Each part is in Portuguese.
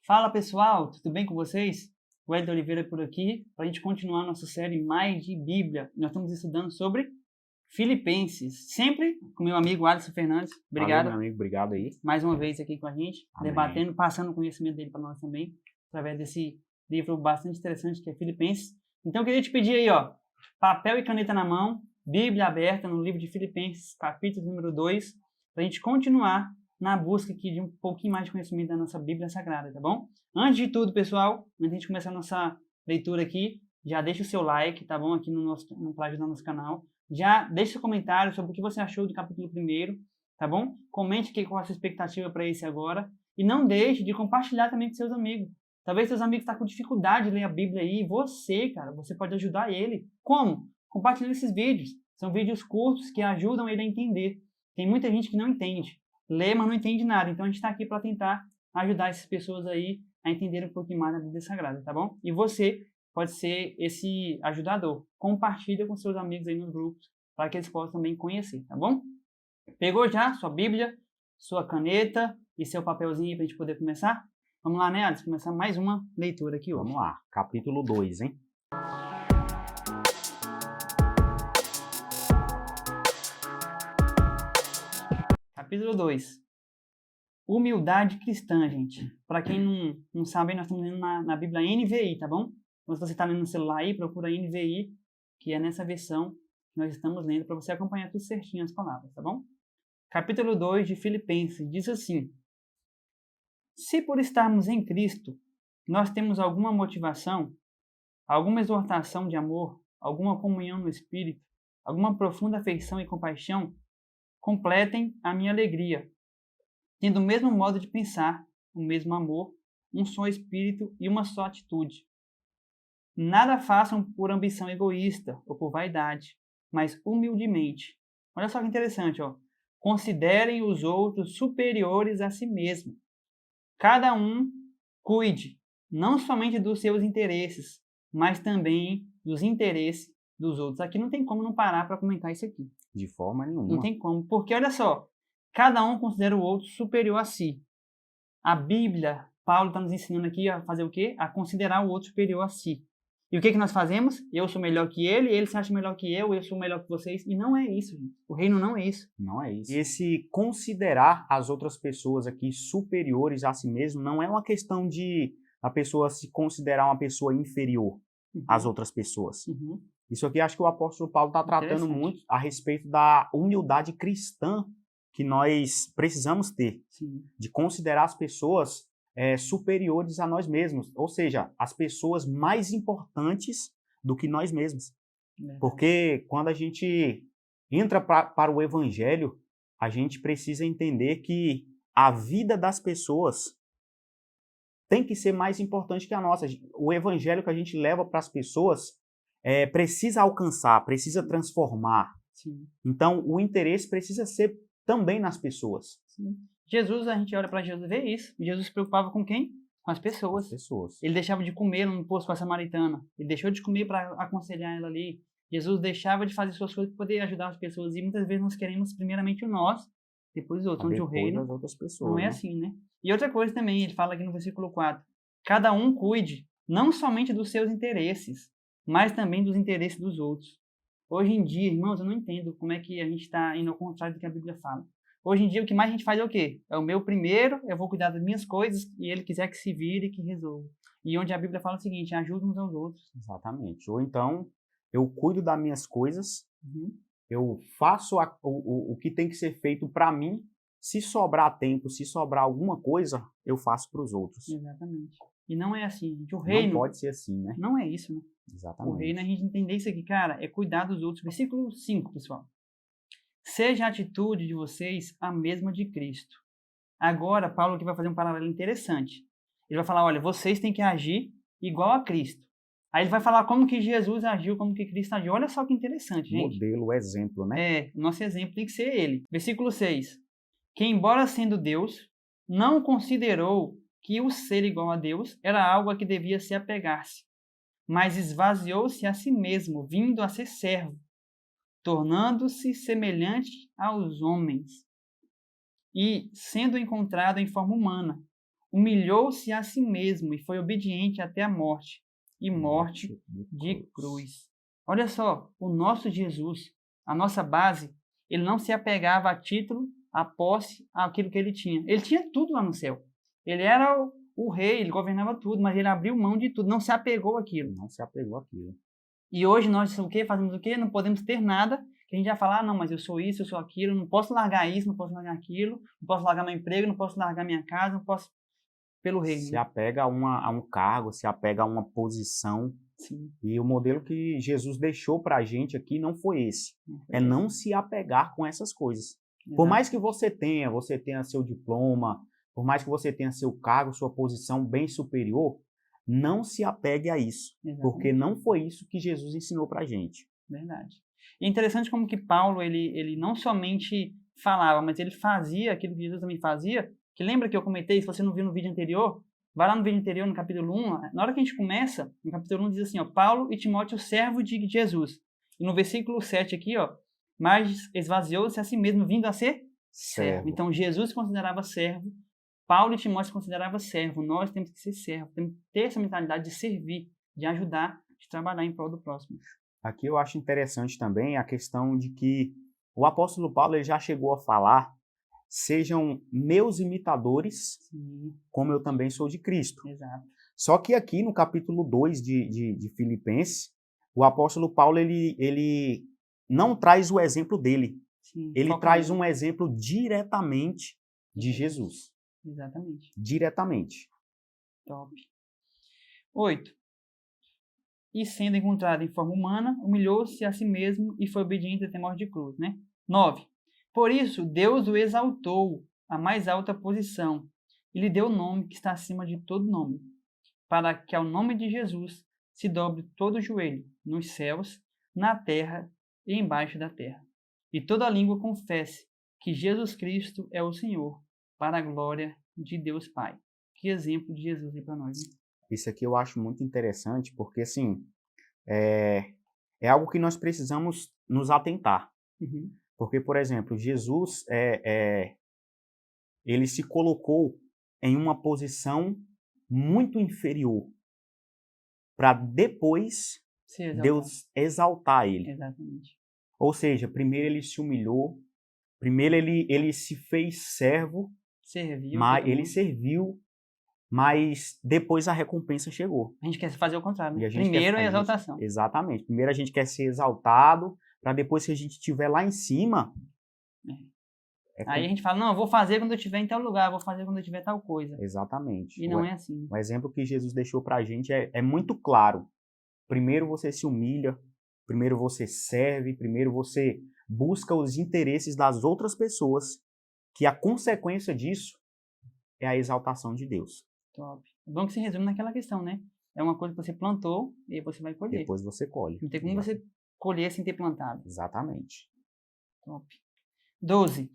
Fala pessoal, tudo bem com vocês? O Wellington Oliveira por aqui, para a gente continuar nossa série Mais de Bíblia. Nós estamos estudando sobre Filipenses, sempre com meu amigo Alisson Fernandes. Obrigado. Valeu, meu amigo, obrigado aí. Mais uma vez aqui com a gente, Amém. debatendo, passando o conhecimento dele para nós também, através desse livro bastante interessante que é Filipenses. Então eu queria te pedir aí, ó, papel e caneta na mão, Bíblia aberta no livro de Filipenses, capítulo número 2, para a gente continuar na busca aqui de um pouquinho mais de conhecimento da nossa Bíblia Sagrada, tá bom? Antes de tudo, pessoal, antes de a gente começar a nossa leitura aqui, já deixa o seu like, tá bom? Aqui para ajudar no nosso canal. Já deixa seu comentário sobre o que você achou do capítulo 1, tá bom? Comente aqui qual a sua expectativa para esse agora. E não deixe de compartilhar também com seus amigos. Talvez seus amigos estão com dificuldade de ler a Bíblia aí. Você, cara, você pode ajudar ele. Como? Compartilhando esses vídeos. São vídeos curtos que ajudam ele a entender. Tem muita gente que não entende. Lê, mas não entende nada. Então a gente está aqui para tentar ajudar essas pessoas aí a entender um pouquinho mais da Bíblia Sagrada, tá bom? E você pode ser esse ajudador. Compartilha com seus amigos aí nos grupos para que eles possam também conhecer, tá bom? Pegou já sua Bíblia, sua caneta e seu papelzinho para a gente poder começar? Vamos lá, né, Alisson? Começar mais uma leitura aqui hoje. Vamos lá, capítulo 2, hein? Capítulo 2. Humildade cristã, gente. Para quem não sabe, nós estamos lendo na Bíblia NVI, tá bom? Então, se você está lendo no celular aí, procura NVI, que é nessa versão que nós estamos lendo, para você acompanhar tudo certinho as palavras, tá bom? Capítulo 2 de Filipenses diz assim: se por estarmos em Cristo, nós temos alguma motivação, alguma exortação de amor, alguma comunhão no Espírito, alguma profunda afeição e compaixão, completem a minha alegria, tendo o mesmo modo de pensar, o mesmo amor, um só espírito e uma só atitude. Nada façam por ambição egoísta ou por vaidade, mas humildemente. Olha só que interessante, ó. Considerem os outros superiores a si mesmo. Cada um cuide não somente dos seus interesses, mas também dos interesses dos outros. Aqui não tem como não parar para comentar isso aqui. De forma nenhuma. Não tem como, porque olha só, cada um considera o outro superior a si. A Bíblia, Paulo está nos ensinando aqui a fazer o quê? A considerar o outro superior a si. E o que nós fazemos? Eu sou melhor que ele se acha melhor que eu sou melhor que vocês. E não é isso, gente. O reino não é isso. Não é isso. E esse considerar as outras pessoas aqui superiores a si mesmo não é uma questão de a pessoa se considerar uma pessoa inferior às outras pessoas. Isso aqui acho que o apóstolo Paulo está tratando muito a respeito da humildade cristã que nós precisamos ter. Sim. De considerar as pessoas superiores a nós mesmos, ou seja, as pessoas mais importantes do que nós mesmos. Porque quando a gente entra para o evangelho, a gente precisa entender que a vida das pessoas tem que ser mais importante que a nossa. O evangelho que a gente leva para as pessoas precisa alcançar, precisa transformar. Sim. Então, o interesse precisa ser também nas pessoas. Sim. Jesus, a gente olha para Jesus e vê isso. Jesus se preocupava com quem? Com as pessoas. Ele deixava de comer no poço com a samaritana. Ele deixou de comer para aconselhar ela ali. Jesus deixava de fazer suas coisas para poder ajudar as pessoas. E muitas vezes nós queremos primeiramente o nós, depois os outros. Onde o reino não é assim, né? E outra coisa também, ele fala aqui no versículo 4. Cada um cuide não somente dos seus interesses, mas também dos interesses dos outros. Hoje em dia, irmãos, eu não entendo como é que a gente está indo ao contrário do que a Bíblia fala. Hoje em dia, o que mais a gente faz é o quê? É o meu primeiro, eu vou cuidar das minhas coisas, e ele quiser que se vire, que resolva. E onde a Bíblia fala o seguinte, ajuda uns aos outros. Exatamente. Ou então, eu cuido das minhas coisas, eu faço o que tem que ser feito para mim, se sobrar tempo, se sobrar alguma coisa, eu faço para os outros. Exatamente. E não é assim, gente. O reino... Não pode ser assim, né? Não é isso, né? Exatamente. O reino, a gente entender isso aqui, cara, é cuidar dos outros. Versículo 5, pessoal. Seja a atitude de vocês a mesma de Cristo. Agora, Paulo aqui vai fazer um paralelo interessante. Ele vai falar, olha, vocês têm que agir igual a Cristo. Aí ele vai falar como que Jesus agiu, como que Cristo agiu. Olha só que interessante, gente. Modelo, exemplo, né? O nosso exemplo tem que ser ele. Versículo 6. Que, embora sendo Deus, não considerou que o ser igual a Deus era algo a que devia se apegar-se, mas esvaziou-se a si mesmo, vindo a ser servo, tornando-se semelhante aos homens, e, sendo encontrado em forma humana, humilhou-se a si mesmo e foi obediente até a morte, e morte de cruz. Olha só, o nosso Jesus, a nossa base, ele não se apegava a título, a posse, àquilo que ele tinha. Ele tinha tudo lá no céu. Ele era o rei, ele governava tudo, mas ele abriu mão de tudo, não se apegou àquilo. Não se apegou àquilo. E hoje nós o quê? Fazemos o quê? Não podemos ter nada, que a gente já fala, não, mas eu sou isso, eu sou aquilo, não posso largar isso, não posso largar aquilo, não posso largar meu emprego, não posso largar minha casa, não posso pelo reino. Se apega a um cargo, se apega a uma posição. Sim. E o modelo que Jesus deixou para a gente aqui não foi esse. É não se apegar com essas coisas. Exato. Por mais que você tenha seu diploma, por mais que você tenha seu cargo, sua posição bem superior, não se apegue a isso. Exatamente. Porque não foi isso que Jesus ensinou para a gente. Verdade. E é interessante como que Paulo, ele não somente falava, mas ele fazia aquilo que Jesus também fazia, que lembra que eu comentei, se você não viu no vídeo anterior, vai lá no vídeo anterior, no capítulo 1, na hora que a gente começa, no capítulo 1 diz assim, ó, Paulo e Timóteo, servo de Jesus. E no versículo 7 aqui, ó, mas esvaziou-se a si mesmo, vindo a ser servo. Então, Jesus se considerava servo, Paulo e Timóteo se consideravam servo. Nós temos que ser servo, temos que ter essa mentalidade de servir, de ajudar, de trabalhar em prol do próximo. Aqui eu acho interessante também a questão de que o apóstolo Paulo ele já chegou a falar: sejam meus imitadores, sim, como eu também sou de Cristo. Exato. Só que aqui no capítulo 2 de Filipenses, o apóstolo Paulo ele não traz o exemplo dele. Sim, ele traz um exemplo diretamente de Jesus. Exatamente. Diretamente. Top. 8. E sendo encontrado em forma humana, humilhou-se a si mesmo e foi obediente até a morte de cruz, né? 9. Por isso, Deus o exaltou à mais alta posição e lhe deu o nome que está acima de todo nome, para que ao nome de Jesus se dobre todo o joelho, nos céus, na terra e embaixo da terra, e toda língua confesse que Jesus Cristo é o Senhor, para a glória de Deus Pai. Que exemplo de Jesus aí para nós, hein? Isso aqui eu acho muito interessante, porque assim, é algo que nós precisamos nos atentar. Uhum. Porque, por exemplo, Jesus, ele se colocou em uma posição muito inferior para depois Deus exaltar ele. Exatamente. Ou seja, primeiro ele se humilhou, primeiro ele se fez servo, ele serviu, mas depois a recompensa chegou. A gente quer fazer o contrário, né? Primeiro é a exaltação. Exatamente. Primeiro a gente quer ser exaltado, para depois que a gente estiver lá em cima... Aí a gente fala, não, eu vou fazer quando eu estiver em tal lugar, vou fazer quando eu tiver tal coisa. Exatamente. E não é assim. O exemplo que Jesus deixou para a gente é muito claro. Primeiro você se humilha, primeiro você serve, primeiro você busca os interesses das outras pessoas, que a consequência disso é a exaltação de Deus. Top. É bom que se resume naquela questão, né? É uma coisa que você plantou e aí você vai colher. Depois você colhe. Não tem como você colher sem ter plantado. Exatamente. Top. 12.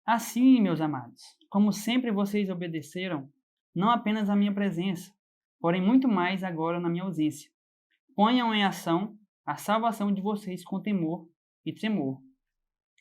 Assim, meus amados, como sempre vocês obedeceram, não apenas à minha presença, porém muito mais agora na minha ausência. Ponham em ação a salvação de vocês com temor e tremor.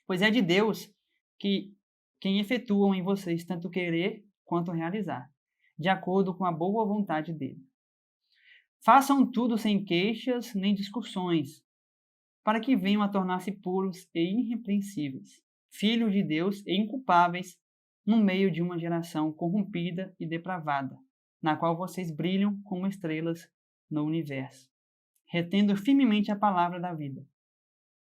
Pois é de Deus quem efetuam em vocês tanto querer quanto realizar, de acordo com a boa vontade dele. Façam tudo sem queixas nem discussões, para que venham a tornar-se puros e irrepreensíveis, filhos de Deus e inculpáveis no meio de uma geração corrompida e depravada, na qual vocês brilham como estrelas no universo, retendo firmemente a palavra da vida.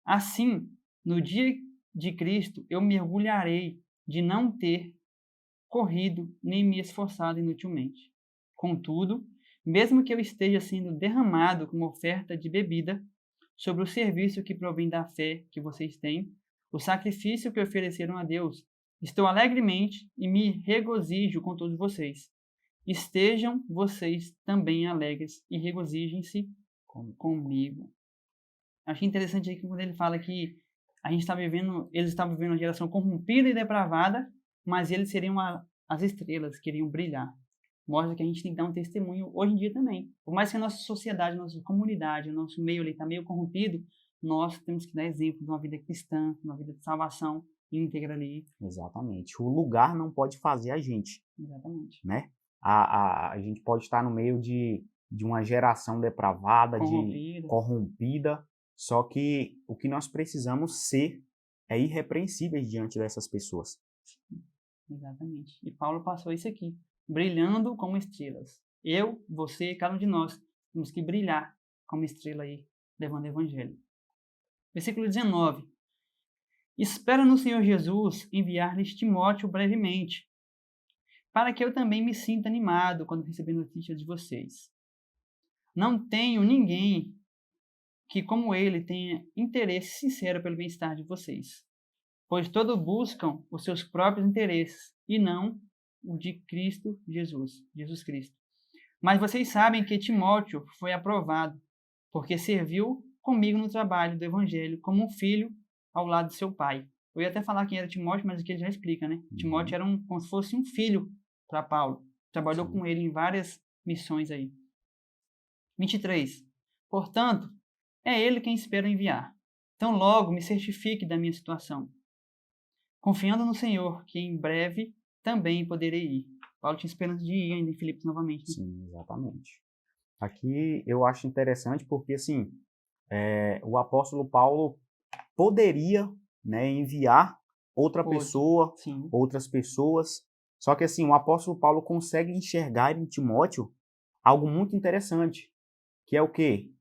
Assim, no dia de Cristo, eu me orgulharei de não ter corrido nem me esforçado inutilmente. Contudo, mesmo que eu esteja sendo derramado como oferta de bebida sobre o serviço que provém da fé que vocês têm, o sacrifício que ofereceram a Deus, estou alegremente e me regozijo com todos vocês. Estejam vocês também alegres e regozijem-se comigo. Achei interessante aqui quando ele fala que eles estavam vivendo uma geração corrompida e depravada, mas eles seriam as estrelas, queriam brilhar. Mostra que a gente tem que dar um testemunho hoje em dia também. Por mais que a nossa sociedade, a nossa comunidade, o nosso meio está meio corrompido, nós temos que dar exemplo de uma vida cristã, de uma vida de salvação, íntegra ali. Exatamente. O lugar não pode fazer a gente, Exatamente. né? A gente pode estar no meio de uma geração depravada, corrompida, só que o que nós precisamos ser é irrepreensíveis diante dessas pessoas. Exatamente. E Paulo passou isso aqui, brilhando como estrelas. Eu, você, cada um de nós, temos que brilhar como estrela aí, levando o evangelho. Versículo 19. Espero no Senhor Jesus enviar-lhes Timóteo brevemente, para que eu também me sinta animado quando receber notícias de vocês. Não tenho ninguém que, como ele, tenha interesse sincero pelo bem-estar de vocês, pois todos buscam os seus próprios interesses e não o de Cristo Jesus Cristo. Mas vocês sabem que Timóteo foi aprovado, porque serviu comigo no trabalho do evangelho como um filho ao lado de seu pai. Eu ia até falar quem era Timóteo, mas aqui ele já explica, né? Timóteo era como se fosse um filho para Paulo. Trabalhou com ele em várias missões aí. 23. Portanto, é ele quem espero enviar. Então logo me certifique da minha situação, confiando no Senhor, que em breve também poderei ir. Paulo tinha esperança de ir ainda em Filipos novamente. Né? Sim, exatamente. Aqui eu acho interessante porque, assim, o apóstolo Paulo poderia, né, enviar outras pessoas, só que, assim, o apóstolo Paulo consegue enxergar em Timóteo algo muito interessante, que é o quê?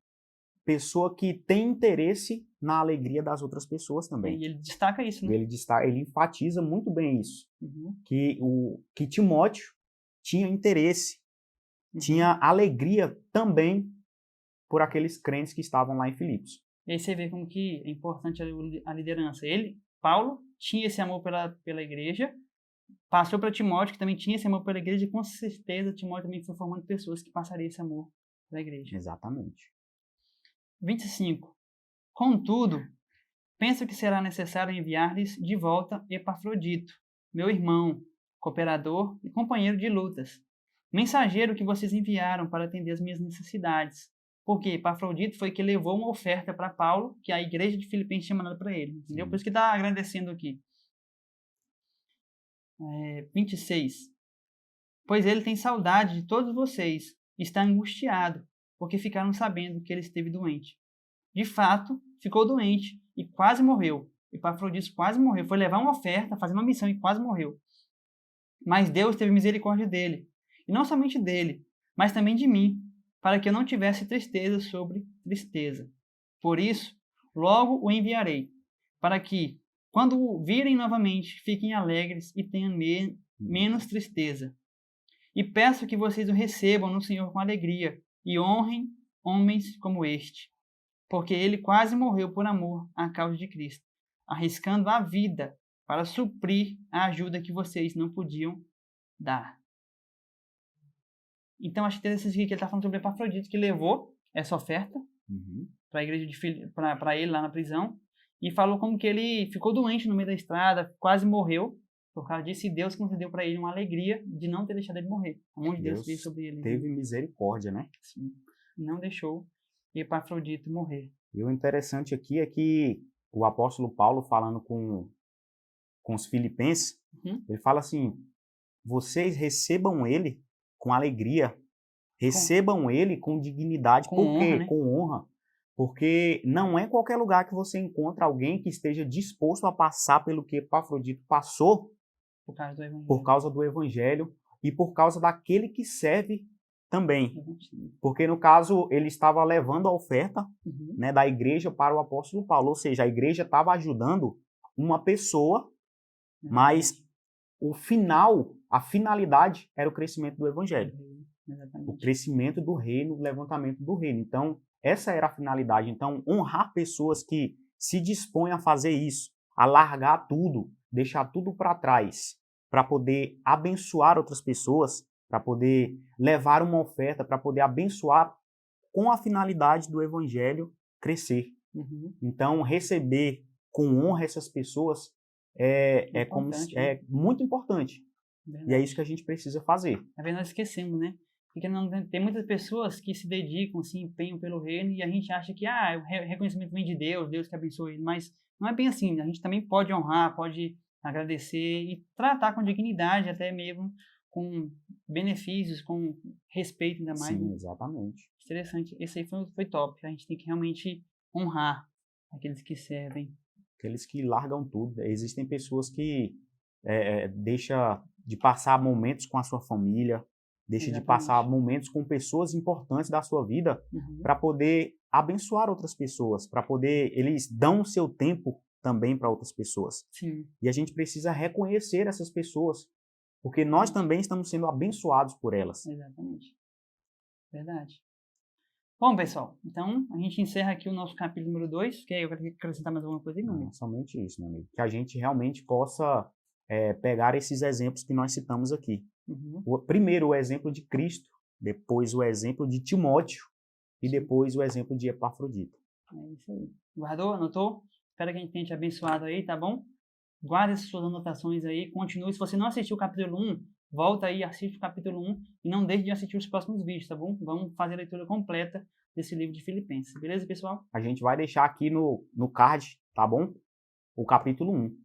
Pessoa que tem interesse na alegria das outras pessoas também. E ele destaca isso, né? Ele enfatiza muito bem isso, que Timóteo tinha interesse, tinha alegria também por aqueles crentes que estavam lá em Filipos. E aí você vê como que é importante a liderança. Paulo, tinha esse amor pela igreja, passou para Timóteo, que também tinha esse amor pela igreja, e com certeza Timóteo também foi formando pessoas que passariam esse amor pela igreja. Exatamente. 25. Contudo, penso que será necessário enviar-lhes de volta Epafrodito, meu irmão, cooperador e companheiro de lutas, mensageiro que vocês enviaram para atender as minhas necessidades. Porque Epafrodito foi que levou uma oferta para Paulo, que a igreja de Filipenses tinha mandado para ele. Entendeu? Por isso que está agradecendo aqui. 26. Pois ele tem saudade de todos vocês, está angustiado, porque ficaram sabendo que ele esteve doente. De fato, ficou doente e quase morreu. Epafrodito quase morreu. Foi levar uma oferta, fazer uma missão e quase morreu. Mas Deus teve misericórdia dele. E não somente dele, mas também de mim, para que eu não tivesse tristeza sobre tristeza. Por isso, logo o enviarei, para que, quando o virem novamente, fiquem alegres e tenham menos tristeza. E peço que vocês o recebam no Senhor com alegria e honrem homens como este, porque ele quase morreu por amor à causa de Cristo, arriscando a vida para suprir a ajuda que vocês não podiam dar. Então, acho interessante que ele está falando sobre Epafrodito, que levou essa oferta para a igreja para ele lá na prisão, e falou como que ele ficou doente no meio da estrada, quase morreu, por causa disso, e Deus concedeu para ele uma alegria de não ter deixado ele morrer. A mão de Deus veio sobre ele. Teve misericórdia, né? Sim. Não deixou Epafrodito morrer. E o interessante aqui é que o apóstolo Paulo, falando com os filipenses, ele fala assim, vocês recebam ele com alegria, recebam ele com dignidade, por quê? Honra, né? Com honra, porque não é qualquer lugar que você encontra alguém que esteja disposto a passar pelo que Epafrodito passou por causa do evangelho e por causa daquele que serve também, porque no caso ele estava levando a oferta, né, da igreja para o apóstolo Paulo, ou seja, a igreja estava ajudando uma pessoa, mas a finalidade era o crescimento do evangelho, o crescimento do reino, o levantamento do reino. Então, essa era a finalidade. Então, honrar pessoas que se dispõem a fazer isso, a largar tudo, deixar tudo para trás, para poder abençoar outras pessoas, para poder levar uma oferta, para poder abençoar com a finalidade do evangelho crescer. Então, receber com honra essas pessoas é muito importante. Verdade. E é isso que a gente precisa fazer. Na verdade, nós esquecemos, né? Porque não tem muitas pessoas que se dedicam, se empenham pelo reino e a gente acha que o reconhecimento vem de Deus, Deus que abençoe ele, mas não é bem assim. A gente também pode honrar, pode agradecer e tratar com dignidade, até mesmo com benefícios, com respeito ainda mais. Sim, Né? Exatamente. Interessante. Esse aí foi top. A gente tem que realmente honrar aqueles que servem. Aqueles que largam tudo. Existem pessoas que deixam de passar momentos com a sua família, deixam de passar momentos com pessoas importantes da sua vida para poder abençoar outras pessoas, para poder, eles dão o seu tempo também para outras pessoas. Sim. E a gente precisa reconhecer essas pessoas, porque nós também estamos sendo abençoados por elas. Exatamente. Verdade. Bom, pessoal, então a gente encerra aqui o nosso capítulo número 2. Quer acrescentar mais alguma coisa aí, meu amigo? Não, somente isso, meu amigo. Que a gente realmente possa pegar esses exemplos que nós citamos aqui. Primeiro o exemplo de Cristo, depois o exemplo de Timóteo e depois o exemplo de Epafrodito. É isso aí. Guardou? Anotou? Espero que a gente tenha te abençoado aí, tá bom? Guarde as suas anotações aí, continue. Se você não assistiu o capítulo 1, volta aí, assiste o capítulo 1 e não deixe de assistir os próximos vídeos, tá bom? Vamos fazer a leitura completa desse livro de Filipenses, beleza, pessoal? A gente vai deixar aqui no card, tá bom? O capítulo 1.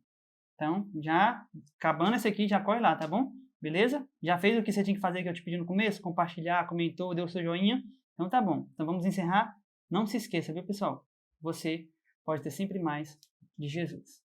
Então, já acabando esse aqui, já corre lá, tá bom? Beleza? Já fez o que você tinha que fazer que eu te pedi no começo? Compartilhar, comentou, deu o seu joinha? Então tá bom. Então vamos encerrar. Não se esqueça, viu, pessoal? Você pode ter sempre mais de Jesus.